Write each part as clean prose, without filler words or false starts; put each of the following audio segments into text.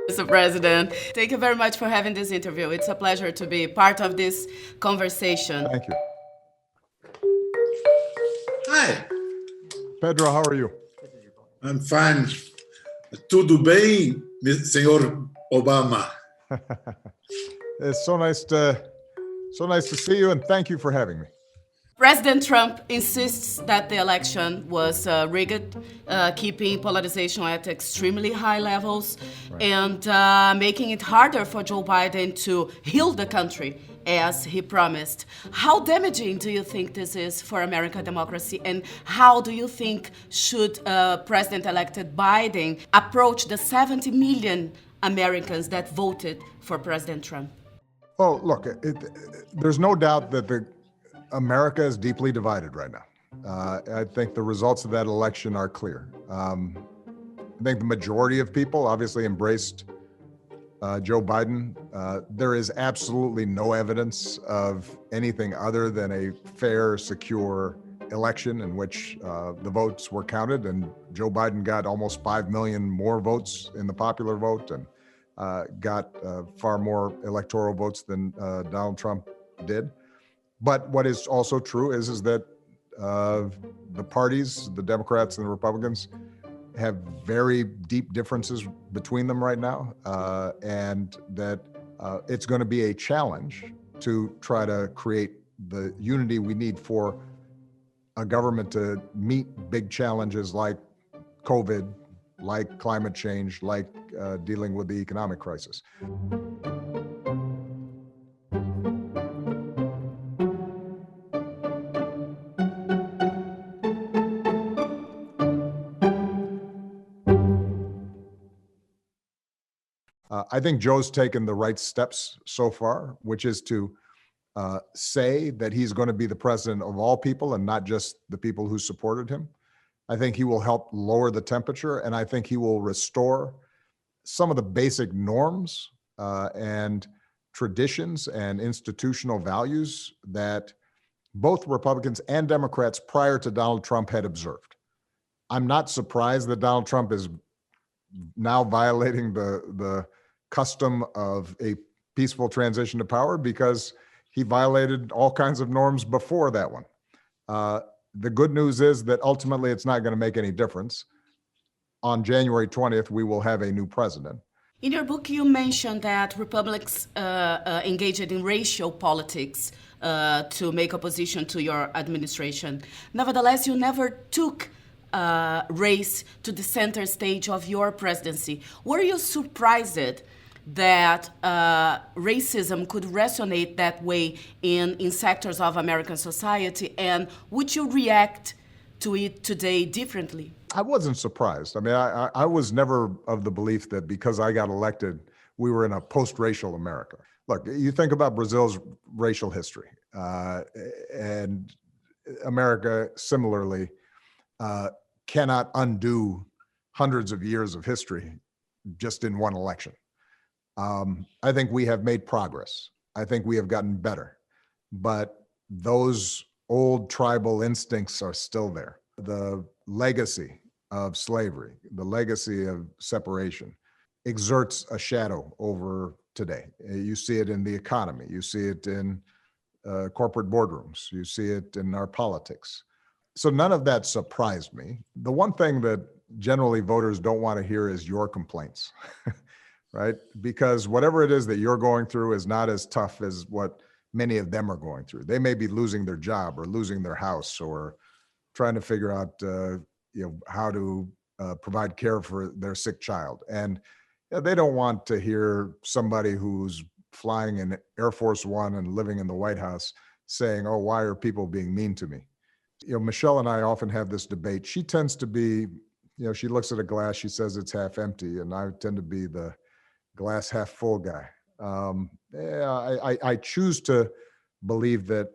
Mr. President, thank you very much for having this interview. It's a pleasure to be part of this conversation. Thank you. Hi, Pedro, how are you? I'm fine. Tudo bem, senhor Obama? It's so nice to see you, and thank you for having me. President Trump insists that the election was rigged, keeping polarization at extremely high levels, and making it harder for Joe Biden to heal the country as he promised. How damaging do you think this is for American democracy, and how do you think should President-elected Biden approach the 70 million Americans that voted for President Trump? Oh, look, there's no doubt that America is deeply divided right now. I think the results of that election are clear. I think the majority of people obviously embraced Joe Biden. There is absolutely no evidence of anything other than a fair, secure election in which the votes were counted, and Joe Biden got almost 5 million more votes in the popular vote and got far more electoral votes than Donald Trump did. But what is also true is that the parties, the Democrats and the Republicans, have very deep differences between them right now, and that it's going to be a challenge to try to create the unity we need for a government to meet big challenges like COVID, like climate change, like dealing with the economic crisis. I think Joe's taken the right steps so far, which is to say that he's going to be the president of all people and not just the people who supported him. I think he will help lower the temperature, and I think he will restore some of the basic norms and traditions and institutional values that both Republicans and Democrats prior to Donald Trump had observed. I'm not surprised that Donald Trump is now violating the custom of a peaceful transition to power, because he violated all kinds of norms before that one. The good news is that ultimately it's not going to make any difference. On January 20th, we will have a new president. In your book, you mentioned that Republicans engaged in racial politics to make opposition to your administration. Nevertheless, you never took race to the center stage of your presidency. Were you surprised that racism could resonate that way in sectors of American society, and would you react to it today differently? I wasn't surprised. I mean, I was never of the belief that because I got elected, we were in a post-racial America. Look, you think about Brazil's racial history, and America similarly cannot undo hundreds of years of history just in one election. I think we have made progress. I think we have gotten better, but those old tribal instincts are still there. The legacy of slavery, the legacy of separation exerts a shadow over today. You see it in the economy. You see it in corporate boardrooms. You see it in our politics. So none of that surprised me. The one thing that generally voters don't want to hear is your complaints, right? Because whatever it is that you're going through is not as tough as what many of them are going through. They may be losing their job or losing their house or trying to figure out how to provide care for their sick child. And they don't want to hear somebody who's flying in Air Force One and living in the White House saying, oh, why are people being mean to me? Michelle and I often have this debate. She tends to be, she looks at a glass, she says it's half empty, and I tend to be the glass half full guy. I choose to believe that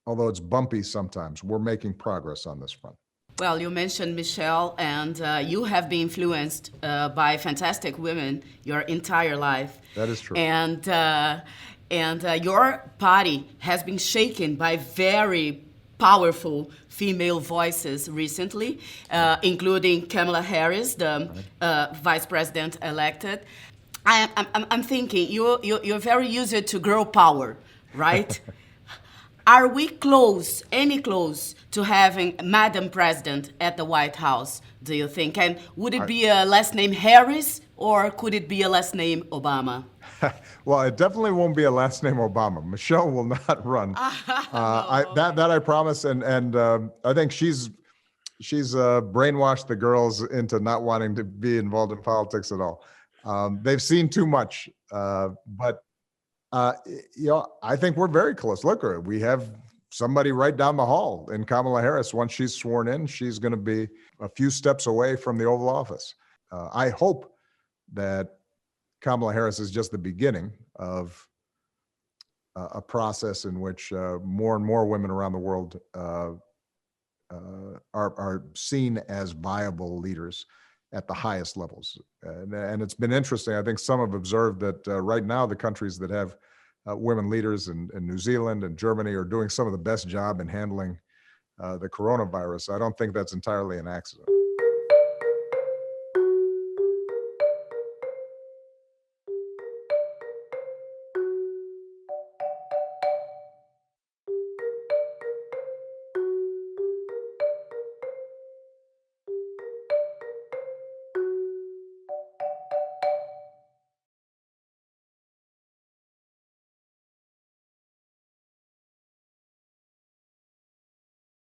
although it's bumpy sometimes, we're making progress on this front. Well, you mentioned Michelle, and you have been influenced by fantastic women your entire life. That is true. And your party has been shaken by very powerful female voices recently, including Kamala Harris, the vice president elected. I'm thinking you're very used to girl power, right? Are we close, any close, to having Madam President at the White House, do you think? And would it be a last name Harris or could it be a last name Obama? Well, it definitely won't be a last name Obama. Michelle will not run. That I promise. And I think she's brainwashed the girls into not wanting to be involved in politics at all. They've seen too much. But I think we're very close. Look, we have somebody right down the hall in Kamala Harris. Once she's sworn in, she's going to be a few steps away from the Oval Office. I hope that Kamala Harris is just the beginning of a process in which more and more women around the world are seen as viable leaders at the highest levels. And it's been interesting. I think some have observed that right now the countries that have women leaders in New Zealand and Germany are doing some of the best job in handling the coronavirus. I don't think that's entirely an accident.